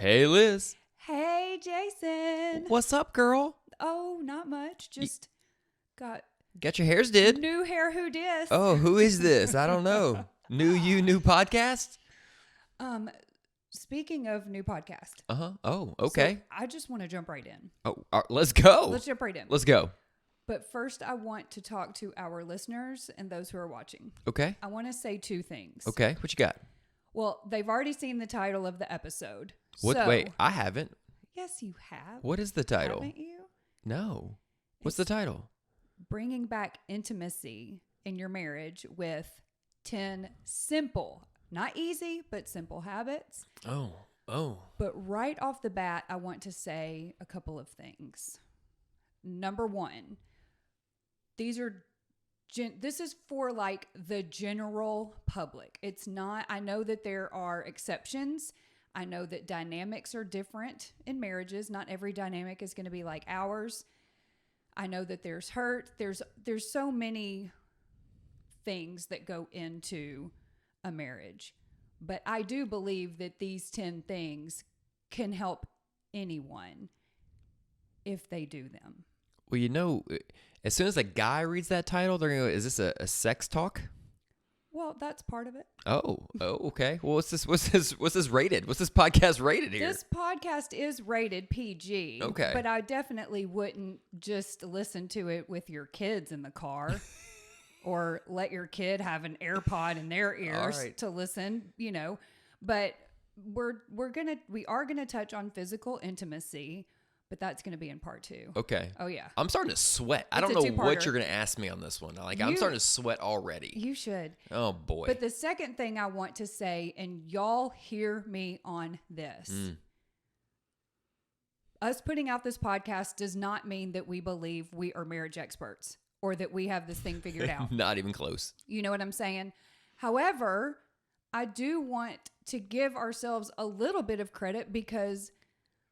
Hey, Liz. Hey, Jason. What's up, girl? Oh, not much. Just got Got your hairs did? new hair. Who dis? Oh, who is this? I don't know. New podcast? Speaking of new podcast. Uh-huh. Oh, okay. So I just want to jump right in. Let's go. Let's jump right in. Let's go. But first, I want to talk to our listeners and those who are watching. Okay. I want to say two things. Okay. What you got? Well, they've already seen the title of the episode. What? So, Wait, I haven't. Yes, you have. What is the title? Haven't you? No. What's the title? Bringing back intimacy in your marriage with 10 simple, not easy, but simple habits. Oh. But right off the bat, I want to say a couple of things. Number one, this is for like the general public. It's not, I know that there are exceptions. I know that dynamics are different in marriages. Not every dynamic is going to be like ours. I know that there's hurt. There's so many things that go into a marriage. But I do believe that these 10 things can help anyone if they do them. Well, you know, as soon as a guy reads that title, they're going to go, is this a sex talk? Well, that's part of it. Oh, okay. Well, what's this rated? What's this podcast rated here? This podcast is rated PG. Okay. But I definitely wouldn't just listen to it with your kids in the car or let your kid have an AirPod in their ears to listen, you know. But we are gonna touch on physical intimacy, but that's going to be in part 2. Okay. Oh, yeah. I'm starting to sweat. I don't know what you're going to ask me on this one. I'm starting to sweat already. You should. Oh, boy. But the second thing I want to say, and y'all hear me on this. Us putting out this podcast does not mean that we believe we are marriage experts or that we have this thing figured out. Not even close. You know what I'm saying? However, I do want to give ourselves a little bit of credit because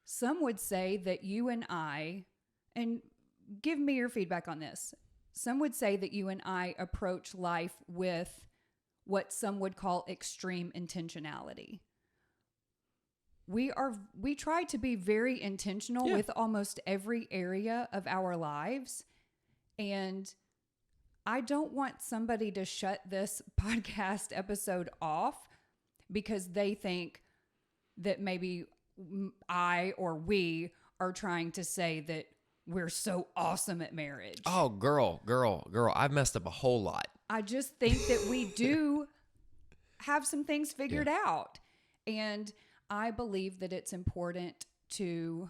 some would say that you and I, and give me your feedback on this. Some would say that you and I approach life with what some would call extreme intentionality. We try to be very intentional with almost every area of our lives. And I don't want somebody to shut this podcast episode off because they think that maybe I or we are trying to say that we're so awesome at marriage. Oh, girl, I've messed up a whole lot. I just think that we do have some things figured out. And I believe that it's important to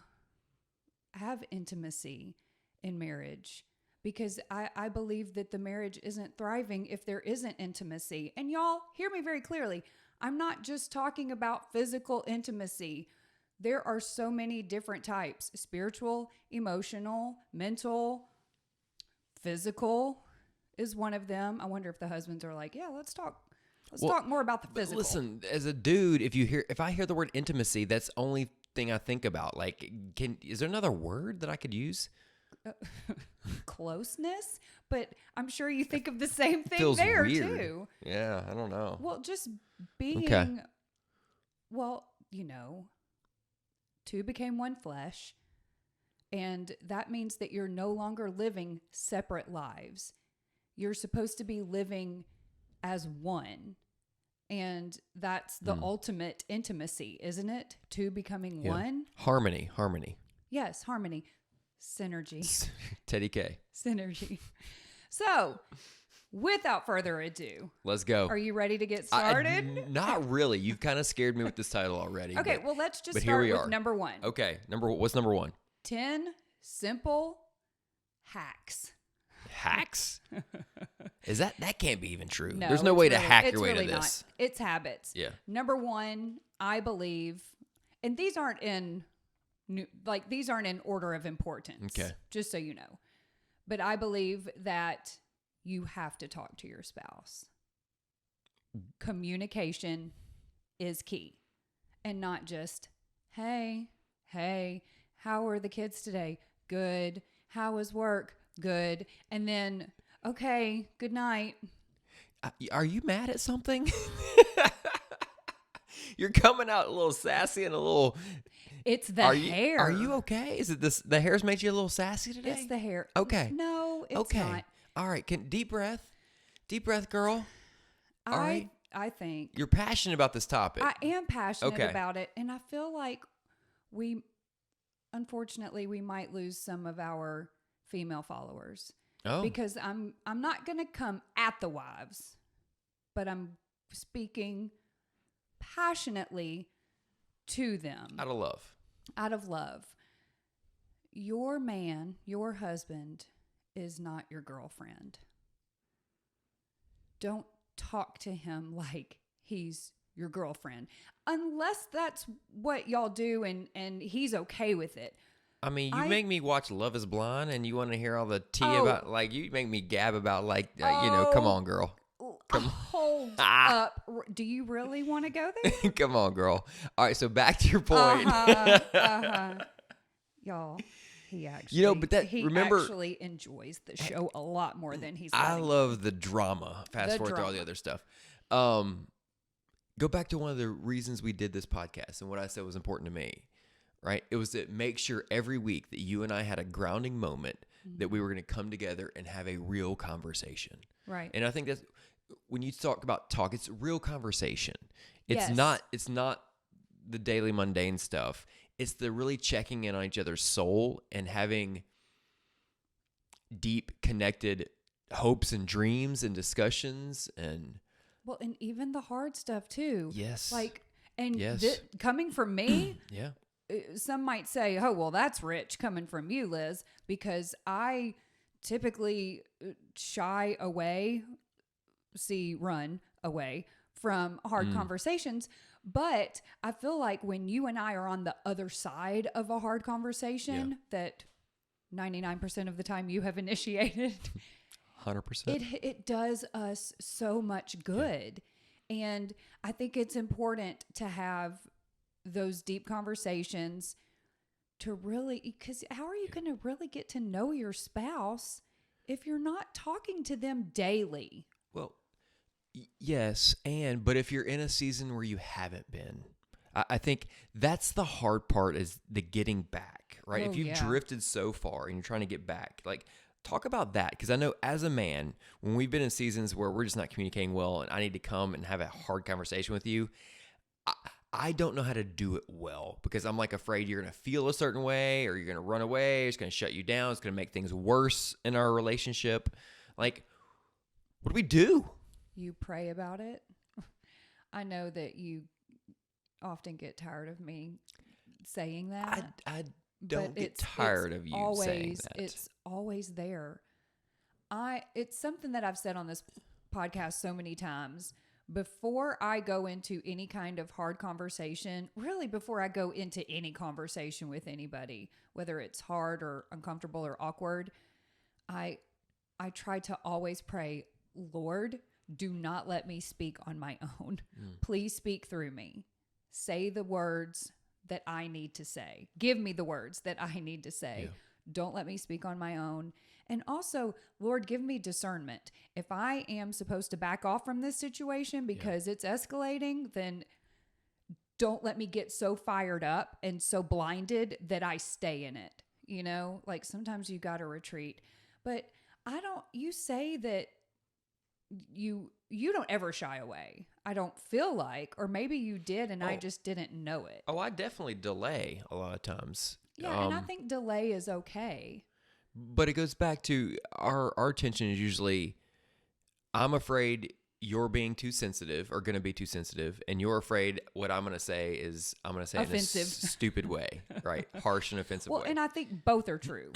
have intimacy in marriage because I believe that the marriage isn't thriving if there isn't intimacy. And y'all, hear me very clearly. I'm not just talking about physical intimacy. There are so many different types: spiritual, emotional, mental, physical is one of them. I wonder if the husbands are like, yeah, let's talk more about the physical. Listen, as a dude, if I hear the word intimacy, that's the only thing I think about. Like, is there another word that I could use? Closeness, but I'm sure you think of the same thing Feels there weird. too. Yeah, I don't know. Well, just being, well, you know, 2 became one flesh, and that means that you're no longer living separate lives. You're supposed to be living as one, and that's the ultimate intimacy, isn't it? 2 becoming one. Harmony. Yes, harmony. Synergy. Teddy K. Synergy. So, without further ado, let's go. Are you ready to get started? Not really. You've kind of scared me with this title already. Okay, well, let's just start with number 1. Okay, what's number 1? 10 simple hacks. Hacks? That can't be even true. No, there's no way to really, hack your way really to this. Not. It's habits. Yeah. Number 1, I believe, and these aren't in order of importance. Okay. Just so you know. But I believe that you have to talk to your spouse. Communication is key. And not just, hey, how are the kids today? Good. How was work? Good. And then, okay, good night. Are you mad at something? You're coming out a little sassy and a little. It's the Are hair. Are you okay? Is it this? The hair's made you a little sassy today? It's the hair. Okay. No, it's Okay. not. All right. Deep breath. Deep breath, girl. All right. I think You're passionate about this topic. I am passionate Okay. about it, and I feel like unfortunately, we might lose some of our female followers oh. because I'm not going to come at the wives, but I'm speaking passionately to them Out of love. out of love. Your man, your husband, is not your girlfriend. Don't talk to him like he's your girlfriend, unless that's what y'all do and he's okay with it. I mean, you make me watch Love is Blind and you want to hear all the tea Oh. about, like, you make me gab about, like, come on, girl. Hold up. Do you really want to go there? Come on, girl. All right, so back to your point. Y'all, he actually, remember- actually enjoys the show a lot more than he's I letting love the drama. Fast The forward through all the drama. other stuff. Go back to one of the reasons we did this podcast and what I said was important to me, right? It was to make sure every week that you and I had a grounding moment that we were going to come together and have a real conversation. Right. And I think that's when you talk about talk, it's real conversation. It's Yes. not the daily mundane stuff. It's the really checking in on each other's soul and having deep connected hopes and dreams and discussions and Well, and even the hard stuff too. yes. Like, and Yes. coming from me, yeah. some might say, oh, well, that's rich coming from you, Liz, because I typically run away from hard conversations. But I feel like when you and I are on the other side of a hard conversation that 99% of the time you have initiated, 100%. it does us so much good. And I think it's important to have those deep conversations to really, because how are you going to really get to know your spouse if you're not talking to them daily? Well, yes, but if you're in a season where you haven't been, I think that's the hard part is the getting back, right? Oh, if you've yeah. drifted so far and you're trying to get back, like talk about that. Because I know as a man, when we've been in seasons where we're just not communicating well and I need to come and have a hard conversation with you, I don't know how to do it well because I'm like afraid you're going to feel a certain way or you're going to run away. It's going to shut you down. It's going to make things worse in our relationship. Like, what do we do? You pray about it. I know that you often get tired of me saying that. I don't but get tired of you saying that. It's always there. It's something that I've said on this podcast so many times. Before I go into any kind of hard conversation, really before I go into any conversation with anybody, whether it's hard or uncomfortable or awkward, I try to always pray, Lord, do not let me speak on my own. Please speak through me. Say the words that I need to say. Give me the words that I need to say. Yeah. Don't let me speak on my own. And also, Lord, give me discernment. If I am supposed to back off from this situation because it's escalating, then don't let me get so fired up and so blinded that I stay in it. You know, like sometimes you got to retreat. But you say that you don't ever shy away. I don't feel like, or maybe you did and I just didn't know it. Oh, I definitely delay a lot of times. Yeah, and I think delay is okay. But it goes back to our tension is usually, I'm afraid you're being too sensitive or going to be too sensitive, and you're afraid what I'm going to say is I'm going to say Offensive. it in a stupid way, right? Harsh and offensive Well, way. and I think both are true.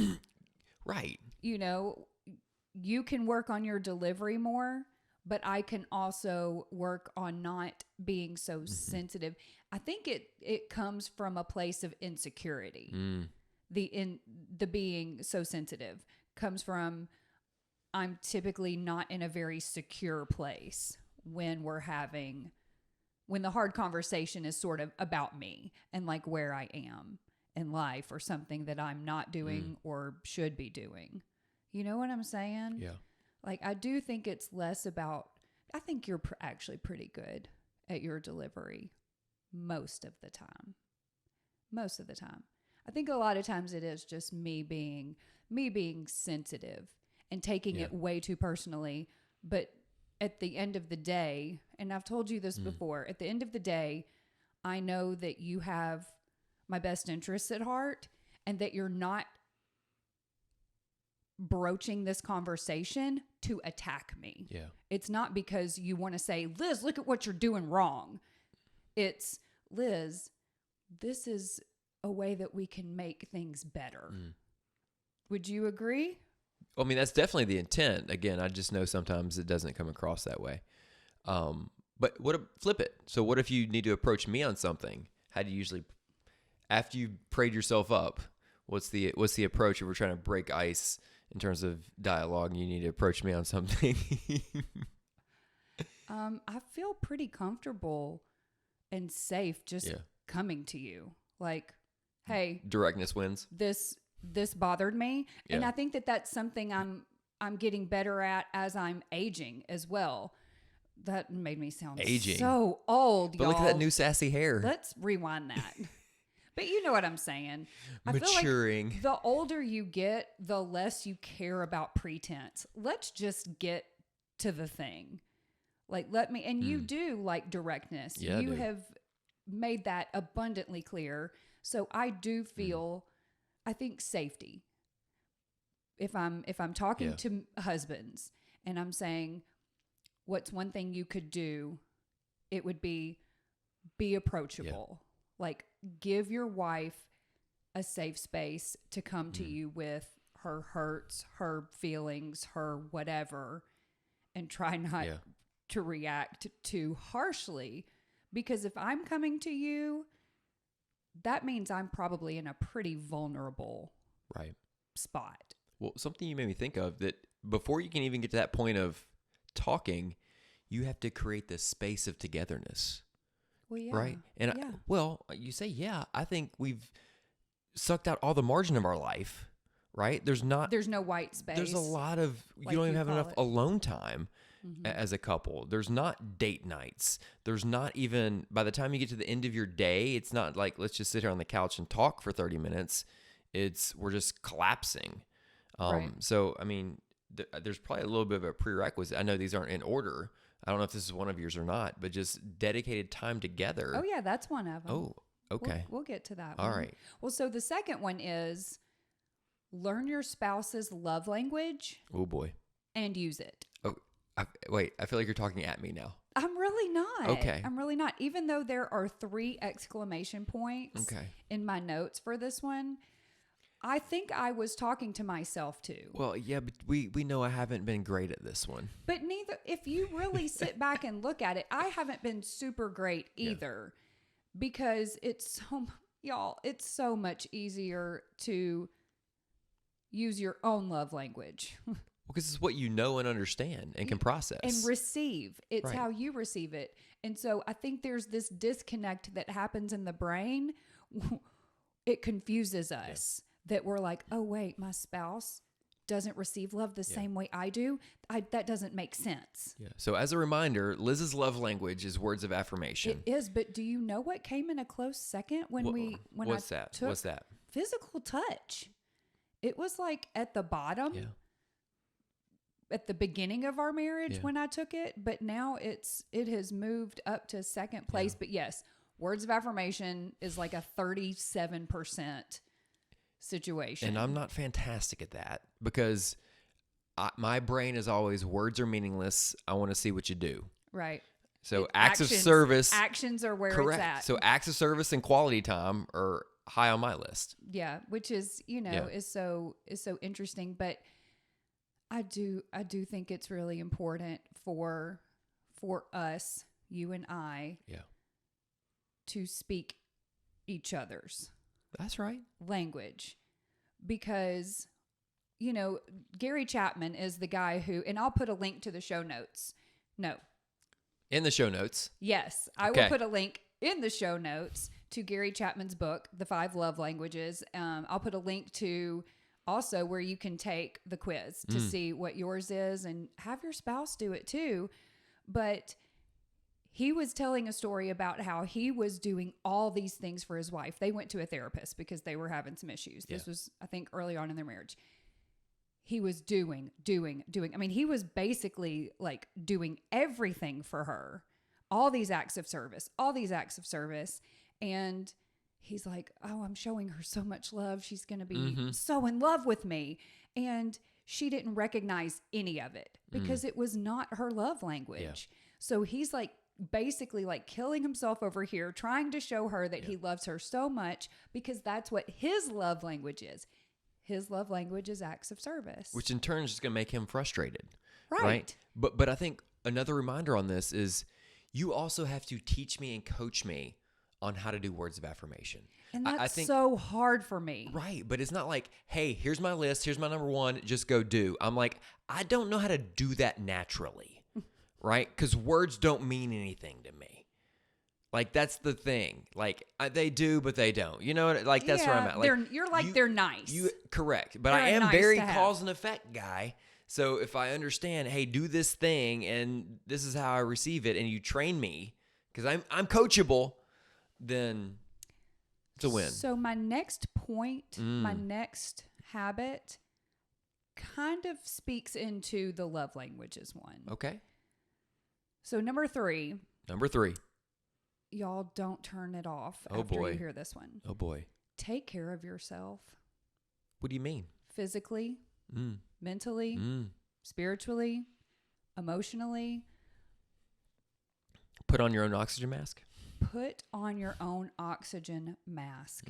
Right. You know, you can work on your delivery more, but I can also work on not being so sensitive. I think it comes from a place of insecurity. The being so sensitive comes from I'm typically not in a very secure place when the hard conversation is sort of about me and like where I am in life or something that I'm not doing or should be doing. You know what I'm saying? Yeah. Like, I do think it's less about, I think you're actually pretty good at your delivery most of the time. Most of the time. I think a lot of times it is just me being sensitive and taking it way too personally. But at the end of the day, and I've told you this before, at the end of the day, I know that you have my best interests at heart and that you're not broaching this conversation to attack me. Yeah. It's not because you want to say, Liz, look at what you're doing wrong. It's, Liz, this is a way that we can make things better. Would you agree? Well, I mean, that's definitely the intent. Again, I just know sometimes it doesn't come across that way. But flip it. So what if you need to approach me on something? How do you usually, after you prayed yourself up, what's the approach if we're trying to break ice in terms of dialogue and you need to approach me on something? I feel pretty comfortable and safe just coming to you. Like, hey, directness wins. This bothered me. And I think that that's something I'm getting better at as I'm aging as well. That made me sound so old, but y'all. Look at that new sassy hair. Let's rewind that. But you know what I'm saying. Maturing. I feel like the older you get, the less you care about pretense. Let's just get to the thing. Like, and you do like directness. Yeah, you have made that abundantly clear. So I do feel, I think, safety. If I'm talking to husbands and I'm saying, what's one thing you could do? It would be approachable. Like, give your wife a safe space to come to you with her hurts, her feelings, her whatever, and try not to react too harshly. Because if I'm coming to you, that means I'm probably in a pretty vulnerable spot. Well, something you made me think of, that before you can even get to that point of talking, you have to create this space of togetherness. Well, yeah. Right? And you say, I think we've sucked out all the margin of our life, right? There's no white space. There's a lot of, you don't even have enough alone time as a couple. There's not date nights. There's not even, by the time you get to the end of your day, it's not like, let's just sit here on the couch and talk for 30 minutes. We're just collapsing. So, I mean, there's probably a little bit of a prerequisite. I know these aren't in order. I don't know if this is one of yours or not, but just dedicated time together. Oh, yeah, that's one of them. Oh, okay. We'll get to that All one. right. Well, so the second one is learn your spouse's love language. Oh, boy. And use it. Oh, wait, I feel like you're talking at me now. I'm really not. Okay. I'm really not. Even though there are 3 exclamation points in my notes for this one, I think I was talking to myself too. Well, yeah, but we know I haven't been great at this one. But if you really sit back and look at it, I haven't been super great either, because it's so much easier to use your own love language. Well, because it's what you know and understand and can process. And receive. It's Right. how you receive it. And so I think there's this disconnect that happens in the brain. It confuses us that we're like, oh, wait, my spouse doesn't receive love the same way I do. That doesn't make sense. Yeah. So as a reminder, Liz's love language is words of affirmation. It is, but do you know what came in a close second when What's that? took What's that? physical touch? It was like at the bottom. Yeah. At the beginning of our marriage Yeah. when I took it, but now it has moved up to second place. But yes, words of affirmation is like a 37% situation. And I'm not fantastic at that because my brain is always words are meaningless. I want to see what you do. Right. So acts of service. Actions are where correct. it's at. So acts of service and quality time are high on my list. Yeah, which is, is so interesting. But I do think it's really important for us, you and I, to speak each other's That's right. language, because Gary Chapman is the guy who, and I'll put a link to the show notes. No. In the show notes. Yes, I will put a link in the show notes to Gary Chapman's book, The 5 Love Languages. I'll put a link to also where you can take the quiz to see what yours is and have your spouse do it too. But he was telling a story about how he was doing all these things for his wife. They went to a therapist because they were having some issues. This was, I think, early on in their marriage. He was doing. I mean, he was basically like doing everything for her. All these acts of service. And he's like, oh, I'm showing her so much love. She's going to be so in love with me. And she didn't recognize any of it because it was not her love language. Yeah. So he's like basically like killing himself over here, trying to show her that he loves her so much because that's what his love language is. His love language is acts of service. Which in turn is just going to make him frustrated. Right. But I think another reminder on this is you also have to teach me and coach me on how to do words of affirmation. And that's I think, so hard for me. Right. But it's not like, hey, here's my list. Here's my number one. Just go do. I'm like, I don't know how to do that naturally. Right? Because words don't mean anything to me. Like, that's the thing. Like, they do, but they don't. You know what? Like, that's where I'm at. Like, they're nice. Correct. But They're I am nice very to have. cause and effect guy. So if I understand, hey, do this thing, and this is how I receive it, and you train me, because I'm coachable, then it's a win. So my next point, my next habit kind of speaks into the love languages one. Okay. So number 3. Number 3. Y'all don't turn it off Oh, after boy. you hear this one. Oh, boy. Take care of yourself. What do you mean? Physically, mentally, spiritually, emotionally. Put on your own oxygen mask? Put on your own oxygen mask.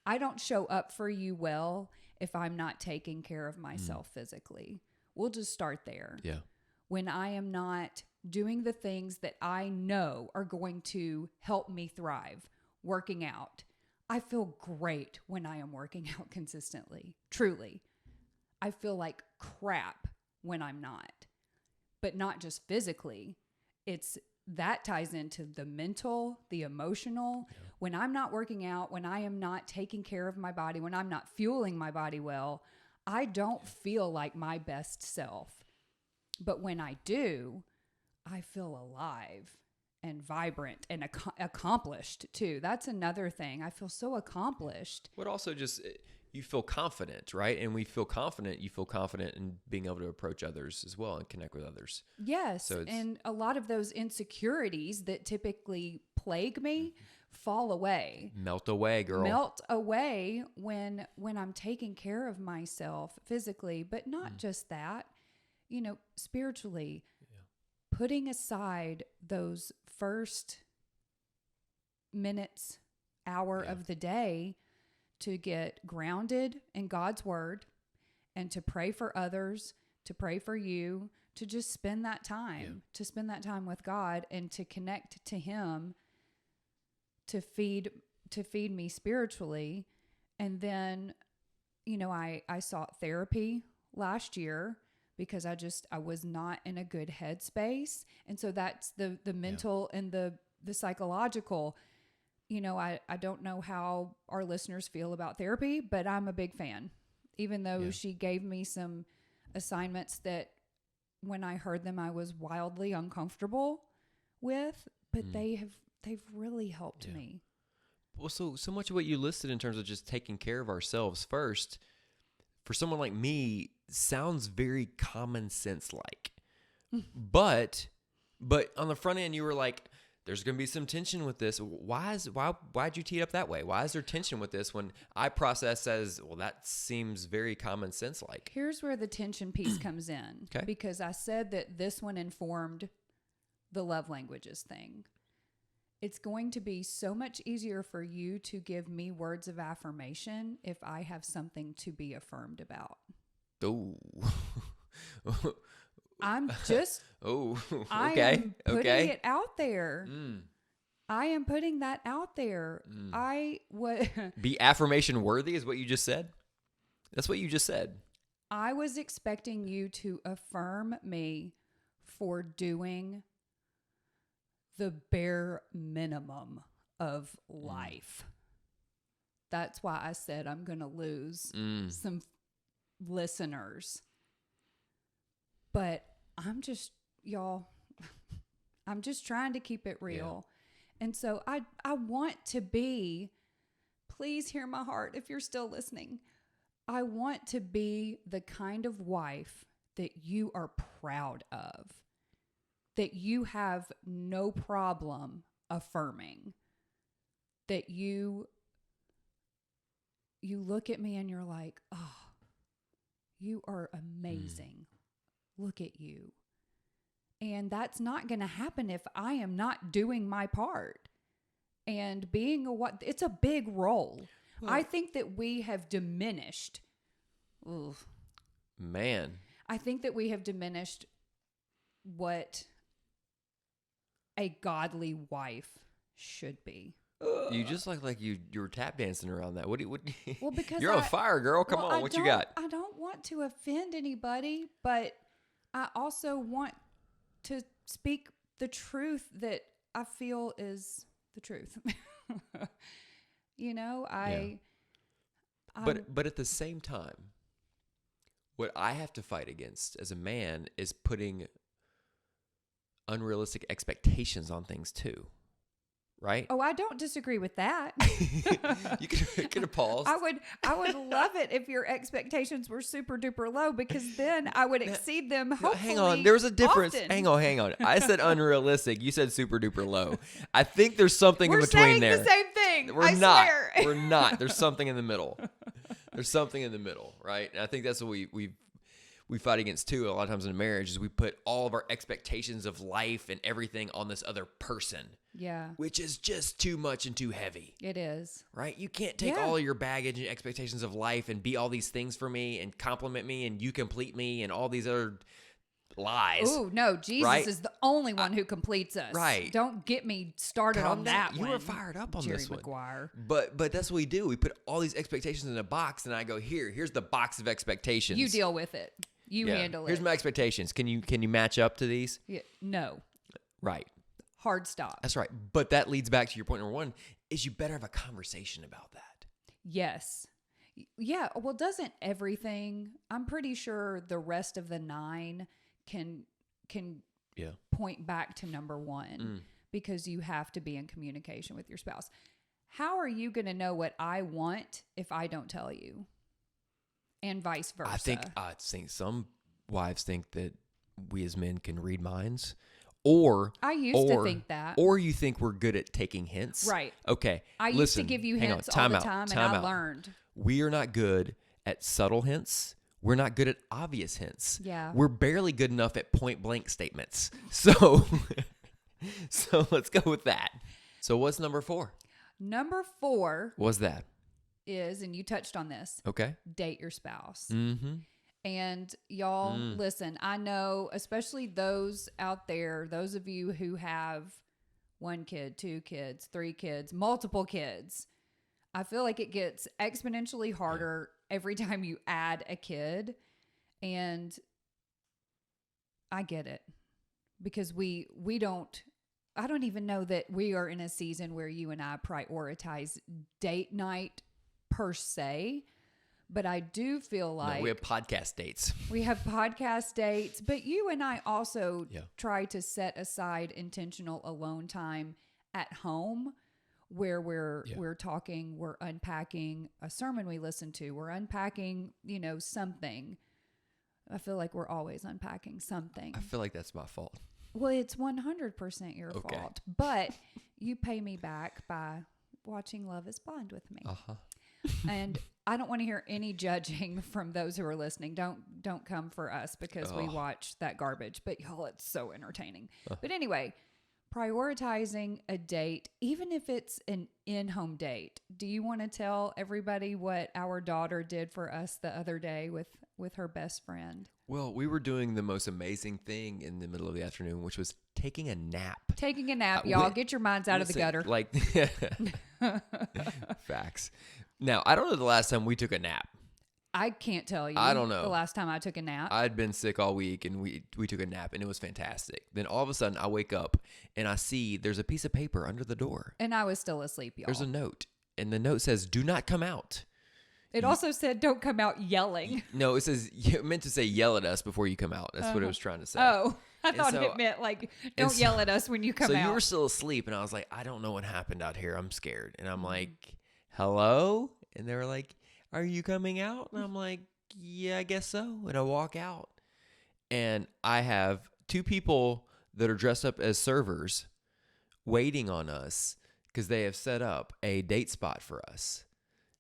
I don't show up for you well if I'm not taking care of myself physically. We'll just start there. Yeah. When I am not doing the things that I know are going to help me thrive, working out. I feel great when I am working out consistently. Truly. I feel like crap when I'm not. But not just physically. That ties into the mental, the emotional. Yeah. When I'm not working out, when I am not taking care of my body, when I'm not fueling my body well, I don't feel like my best self. But when I do, I feel alive and vibrant and accomplished too. That's another thing. I feel so accomplished. But also just you feel confident, right? And we feel confident. You feel confident in being able to approach others as well and connect with others. Yes. So and a lot of those insecurities that typically plague me fall away. Melt away, girl. Melt away when I'm taking care of myself physically, but not just that. You know, spiritually, putting aside those first minutes, hour of the day to get grounded in God's word and to pray for others, to pray for you, to just spend that time, to spend that time with God and to connect to Him, to feed me spiritually. And then, you know, I sought therapy last year because I was not in a good headspace. And so that's the mental and the psychological. You know, I don't know how our listeners feel about therapy, but I'm a big fan. Even though she gave me some assignments that when I heard them, I was wildly uncomfortable with, but they've really helped me. Well, so much of what you listed in terms of just taking care of ourselves first, for someone like me, sounds very common sense like. But on the front end, you were like, there's going to be some tension with this. Why'd you tee it up that way? Why is there tension with this when I process as, well, that seems very common sense like? Here's where the tension piece comes in. Okay. Because I said that this one informed the love languages thing. It's going to be so much easier for you to give me words of affirmation if I have something to be affirmed about. Oh. I'm just... Oh, okay. I am putting it out there. I am putting that out there. Be affirmation worthy is what you just said? That's what you just said. I was expecting you to affirm me for doing the bare minimum of life. That's why I said I'm going to lose some listeners. But I'm just, y'all, I'm just trying to keep it real. And so I want to be, please hear my heart if you're still listening. I want to be the kind of wife that you are proud of, that you have no problem affirming, that you look at me and you're like, oh, you are amazing. Look at you. And that's not going to happen if I am not doing my part. And being it's a big role. Well, I think that we have diminished. Oof. Man. I think that we have diminished what a godly wife should be. You just like you were tap dancing around that. What Well, because you're on fire, girl. Come on, what you got? I don't want to offend anybody, but I also want to speak the truth that I feel is the truth. You know, But at the same time, what I have to fight against as a man is putting unrealistic expectations on things too. Right? Oh, I don't disagree with that. You could have paused. I would love it if your expectations were super duper low, because then I would exceed them. Hopefully, hang on, there's a difference. often. Hang on. I said unrealistic. You said super duper low. I think there's something We're in between saying there. the same thing. We're I not. swear. We're not. There's something in the middle. There's something in the middle, right? And I think that's what we fight against too. A lot of times in a marriage is we put all of our expectations of life and everything on this other person. Yeah. Which is just too much and too heavy. It is. Right? You can't take all of your baggage and expectations of life and be all these things for me and compliment me and you complete me and all these other lies. Ooh, no, Jesus right? is the only one who completes us. Right. Don't get me started Calm on down. that You one. were fired up on Jerry this one. Maguire. But that's what we do. We put all these expectations in a box and I go, here's the box of expectations. You deal with it. You handle it. Here's my expectations. Can you match up to these? Yeah, no. Right. Hard stop. That's right. But that leads back to your point number one, is you better have a conversation about that. Yes. Yeah. Well, doesn't everything, I'm pretty sure the rest of the 9 can point back to number 1 because you have to be in communication with your spouse. How are you going to know what I want if I don't tell you? And vice versa. I think some wives think that we as men can read minds. Or I used to think that. Or you think we're good at taking hints. Right. Okay. I used to give you hints all the time, and I learned. We are not good at subtle hints. We're not good at obvious hints. Yeah. We're barely good enough at point blank statements. So let's go with that. So what's number 4? Number 4 What's that? is, and you touched on this, Okay. date your spouse. Mm-hmm. And y'all, listen, I know, especially those out there, those of you who have 1 kid, 2 kids, 3 kids, multiple kids, I feel like it gets exponentially harder every time you add a kid. And I get it, because I don't even know that we are in a season where you and I prioritize date night per se. But I do feel like we have podcast dates. We have podcast dates, but you and I also Yeah. try to set aside intentional alone time at home, where we're talking, we're unpacking a sermon we listened to, we're unpacking, something. I feel like we're always unpacking something. I feel like that's my fault. Well, it's 100% your fault, but you pay me back by watching Love is Blind with me. Uh-huh. And I don't want to hear any judging from those who are listening. Don't come for us because we watch that garbage. But y'all, it's so entertaining. But anyway, prioritizing a date, even if it's an in-home date. Do you want to tell everybody what our daughter did for us the other day with her best friend? Well, we were doing the most amazing thing in the middle of the afternoon, which was taking a nap. Taking a nap, y'all. Get your minds out of the gutter. Like, facts. Now, I don't know the last time we took a nap. I can't tell you. I don't know. The last time I took a nap. I'd been sick all week, and we took a nap, and it was fantastic. Then all of a sudden, I wake up, and I see there's a piece of paper under the door. And I was still asleep, y'all. There's a note, and the note says, "Do not come out." It also said, "Don't come out yelling." No, it says, it meant to say, "Yell at us before you come out." That's what it was trying to say. Oh. I And thought so- it meant like, don't so- yell at us when you come so out. you were still asleep, and I was like, I don't know what happened out here. I'm scared. And I'm Mm-hmm. like, hello? And they were like, are you coming out? And I'm like, yeah, I guess so. And I walk out, and I have two people that are dressed up as servers waiting on us because they have set up a date spot for us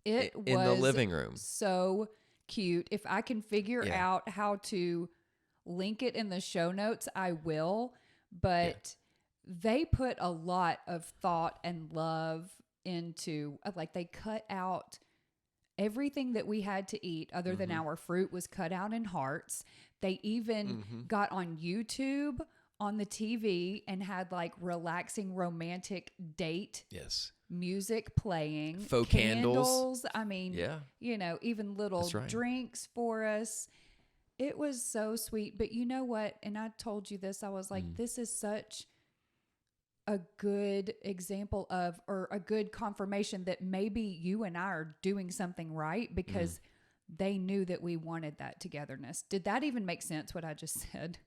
It in the was living room. so cute. If I can figure Yeah. out how to link it in the show notes, I will. But they put a lot of thought and love into, like, they cut out everything that we had to eat other than our fruit was cut out in hearts. They even got on YouTube on the TV and had like relaxing romantic date Yes. music playing, Faux candles. I mean, Yeah. you know, even little That's right. drinks for us. It was so sweet. But you know what? And I told you this, I was like, this is such a good example of, or a good confirmation that maybe you and I are doing something right because they knew that we wanted that togetherness. Did that even make sense, what I just said?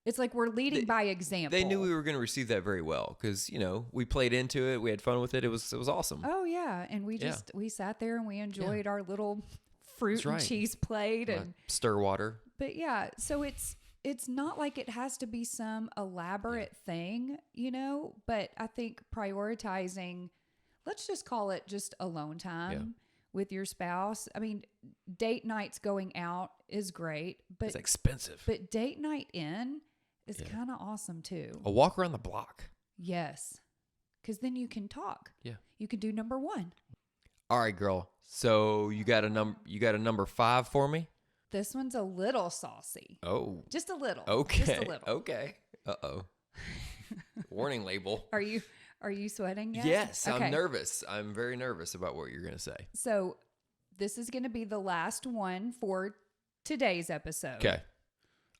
It's like we're leading by example. They knew we were going to receive that very well because, you know, we played into it. We had fun with it. It was awesome. Oh yeah, and we just we sat there and we enjoyed our little fruit That's right. and cheese plate and Stir water. but yeah, so it's not like it has to be some elaborate thing, you know, but I think prioritizing, let's just call it just alone time with your spouse. I mean, date nights going out is great, but It's expensive. but date night in is kind of awesome too. A walk around the block. Yes. Cuz then you can talk. Yeah. You can do number 1. All right, girl. So you got a number 5 for me? This one's a little saucy. Oh. Just a little. Okay. Just a little. Okay. Uh-oh. Warning label. Are you sweating yet? Yes, Okay. I'm nervous. I'm very nervous about what you're going to say. So this is going to be the last one for today's episode. Okay.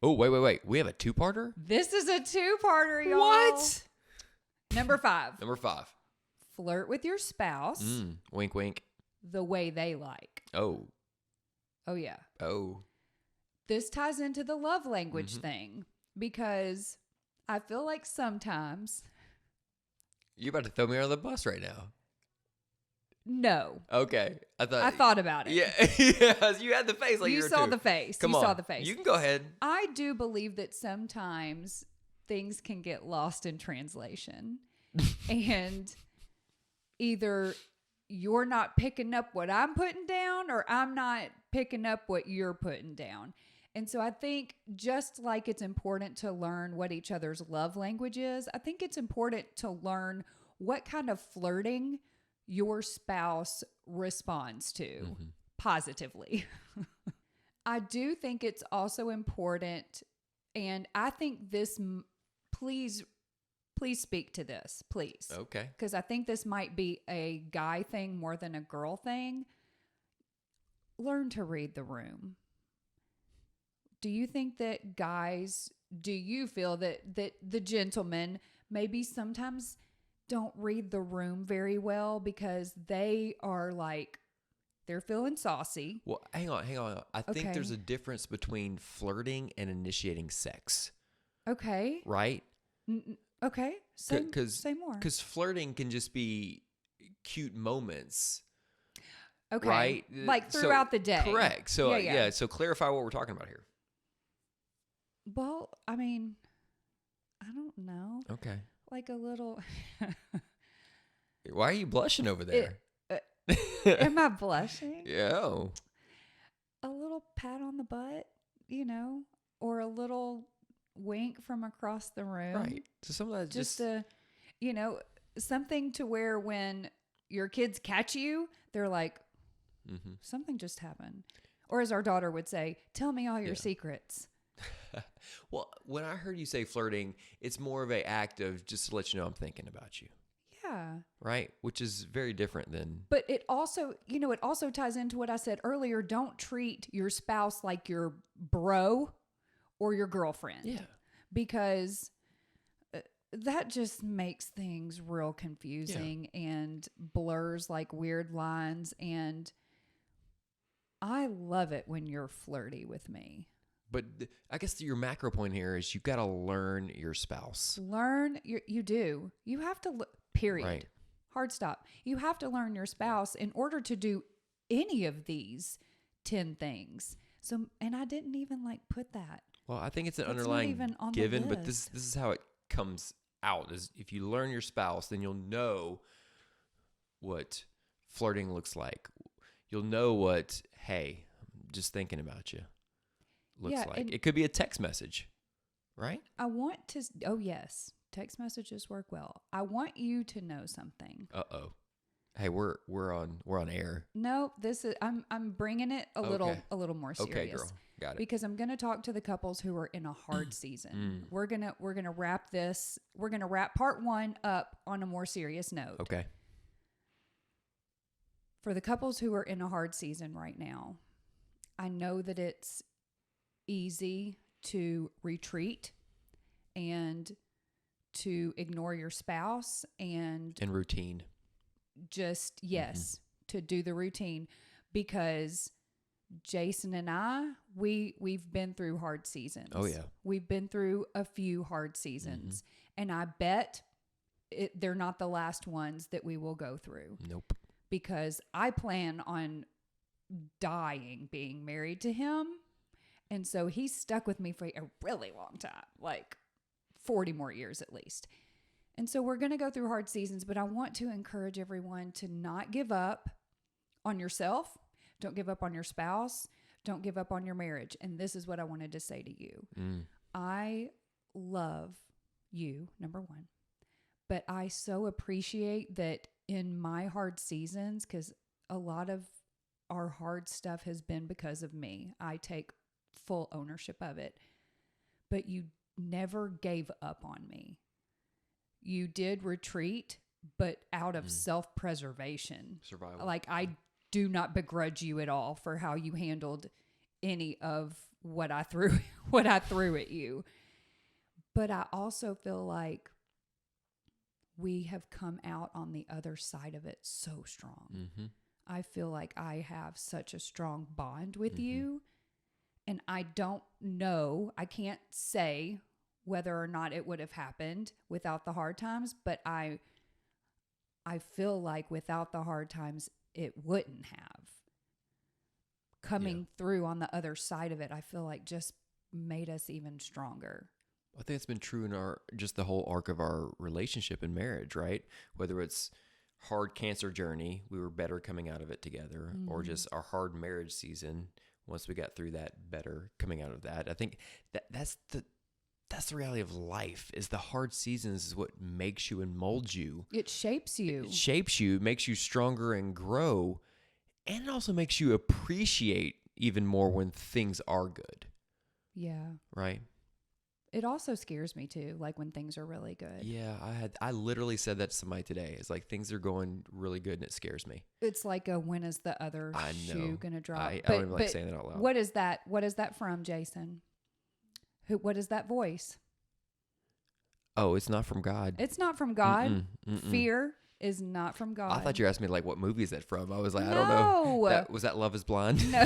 Oh, wait. We have a 2-parter? This is a 2-parter, y'all. What? Number 5. Number 5. Flirt with your spouse Wink, wink. the way they like. Oh. Oh, yeah. Oh. This ties into the love language Mm-hmm. thing because I feel like sometimes, You're about to throw me under the bus right now. no. Okay. I thought about it. Yeah. Yes, you had the face like you were saw too. the face. Come you on. saw the face. You can go ahead. I do believe that sometimes things can get lost in translation. And either you're not picking up what I'm putting down or I'm not picking up what you're putting down. And so I think just like it's important to learn what each other's love language is, I think it's important to learn what kind of flirting your spouse responds to positively. I do think it's also important, and I think this, please speak to this, please. Okay. Because I think this might be a guy thing more than a girl thing. Learn to read the room. Do you think that guys, do you feel that the gentlemen maybe sometimes don't read the room very well because they are like, they're feeling saucy? Well, hang on. I think there's Okay. a difference between flirting and initiating sex, Okay. right? Okay. Say more. Because flirting can just be cute moments, Okay. right? Like So- throughout the day. Correct. So Yeah. So clarify what we're talking about here. Well, I mean, I don't know. Okay. Like a little. Why are you blushing over there? Am I blushing? Yeah. Oh. A little pat on the butt, you know, or a little wink from across the room. Right. So some of that Just a, you know, something to where when your kids catch you, they're like, something just happened. Or as our daughter would say, tell me all your secrets. Well, when I heard you say flirting, it's more of a act of just to let you know I'm thinking about you, Yeah. right? Which is very different than But it also, you know, it also ties into what I said earlier. Don't treat your spouse like your bro or your girlfriend. Because that just makes things real confusing and blurs like weird lines. And I love it when you're flirty with me. But I guess your macro point here is you got to learn your spouse. You do. You have to, period. Right. Hard stop. You have to learn your spouse in order to do any of these 10 things. So, and I didn't even like put that. Well, I think it's an That's not underlying even on the given, but this list. is how it comes out. Is if you learn your spouse, then you'll know what flirting looks like. You'll know what, hey, I'm just thinking about you looks like. and It could be a text message, right? I want to, oh yes, text messages work well. I want you to know something. Uh-oh. Hey, we're on air. No, this is, I'm bringing it a little more serious. Okay, girl. Got it. Because I'm going to talk to the couples who are in a hard season. We're going to wrap this. We're going to wrap part 1 up on a more serious note. Okay. For the couples who are in a hard season right now, I know that it's easy to retreat and to ignore your spouse and routine. just, yes, to do the routine, because Jason and I, we've been through hard seasons. Oh, yeah. We've been through a few hard seasons, and I bet they're not the last ones that we will go through. Nope. Because I plan on dying being married to him, and so he's stuck with me for a really long time, like 40 more years at least. And so we're going to go through hard seasons, but I want to encourage everyone to not give up on yourself. Don't give up on your spouse. Don't give up on your marriage. And this is what I wanted to say to you. I love you, number 1. But I so appreciate that in my hard seasons, because a lot of our hard stuff has been because of me. I take full ownership of it. But you never gave up on me. You did retreat, but out of self-preservation. Survival. Like, I do not begrudge you at all for how you handled any of what I threw at you. But I also feel like we have come out on the other side of it so strong. I feel like I have such a strong bond with you, and I don't know, I can't say whether or not it would have happened without the hard times, but I feel like without the hard times, it wouldn't have. Coming through on the other side of it, I feel like just made us even stronger. I think it's been true in just the whole arc of our relationship and marriage, right? Whether it's hard cancer journey, we were better coming out of it together, or just our hard marriage season. Once we got through that, better coming out of that. I think that's the reality of life. Is the hard seasons is what makes you and molds you. It shapes you. It shapes you, makes you stronger and grow, and it also makes you appreciate even more when things are good. Yeah. Right? It also scares me too, like when things are really good. Yeah, I literally said that to somebody today. It's like things are going really good and it scares me. It's like when is the other shoe gonna drop? I don't even like saying that out loud. What is that? What is that from, Jason? What is that voice? Oh, it's not from God. It's not from God. Mm-mm. Fear is not from God. I thought you asked me like what movie is that from? I was like, No. I don't know. Was that Love Is Blind? No.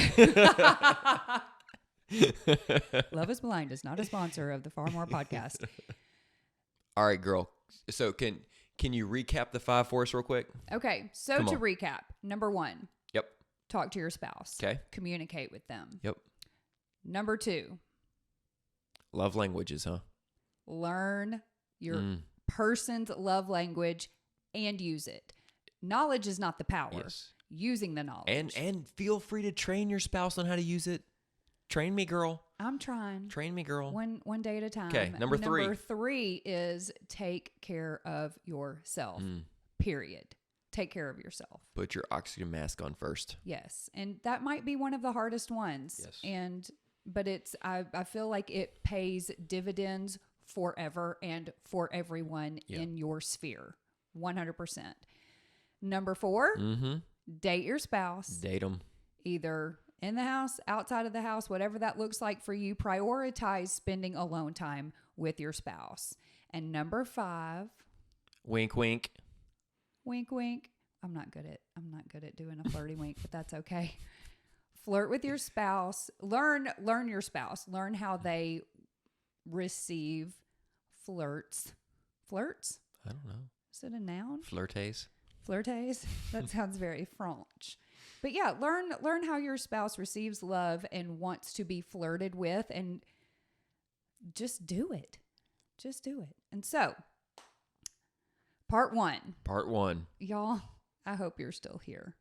Love is Blind is not a sponsor of the Far More podcast. All right, girl. So can you recap the 5 for us real quick? Okay, so Come to on. recap, number 1, Yep. talk to your spouse. Okay. Communicate with them. Yep. Number 2, Love languages, huh? learn your person's love language and use it. Knowledge is not the power. Yes. Using the knowledge. And feel free to train your spouse on how to use it. Train me, girl. I'm trying. Train me, girl. One day at a time. Okay, number 3. Number 3 is take care of yourself. Period. Take care of yourself. Put your oxygen mask on first. Yes. And that might be one of the hardest ones. Yes. But I feel like it pays dividends forever and for everyone in your sphere. 100%. Number 4, date your spouse. Date them. Either in the house, outside of the house, whatever that looks like for you. Prioritize spending alone time with your spouse. And number 5, Wink, wink. wink, wink. I'm not good at doing a flirty wink, but that's okay. Flirt with your spouse. Learn your spouse. Learn how they receive flirts. Flirts? I don't know. Is it a noun? Flirtays. Flirtays? That sounds very French. But yeah, learn how your spouse receives love and wants to be flirted with, and just do it. Just do it. And so, part one. Part one. Y'all, I hope you're still here.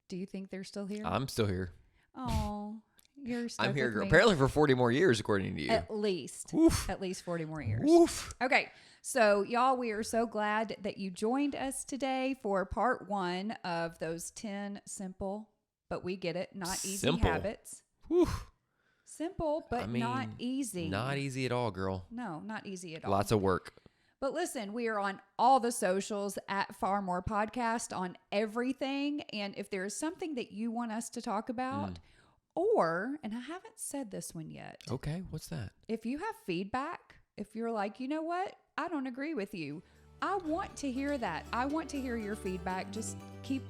Do you think they're still here? I'm still here. Oh, you're stuck I'm here with me. apparently for 40 more years, according to you. At least. Oof. At least 40 more years. Oof. Okay. So, y'all, we are so glad that you joined us today for part one of those 10 simple, but we get it, not easy Simple. habits. Oof. Simple, but I mean, not easy. Not easy at all, girl. No, not easy at all. Lots of work. But listen, we are on all the socials at Far More Podcast on everything. And if there is something that you want us to talk about, or, and I haven't said this one yet. Okay, what's that? If you have feedback, if you're like, you know what, I don't agree with you, I want to hear that. I want to hear your feedback. Just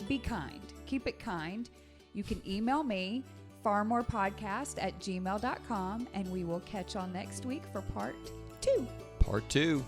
be kind. Keep it kind. You can email me, farmorepodcast@gmail.com, and we will catch y'all next week for part 2. Part 2.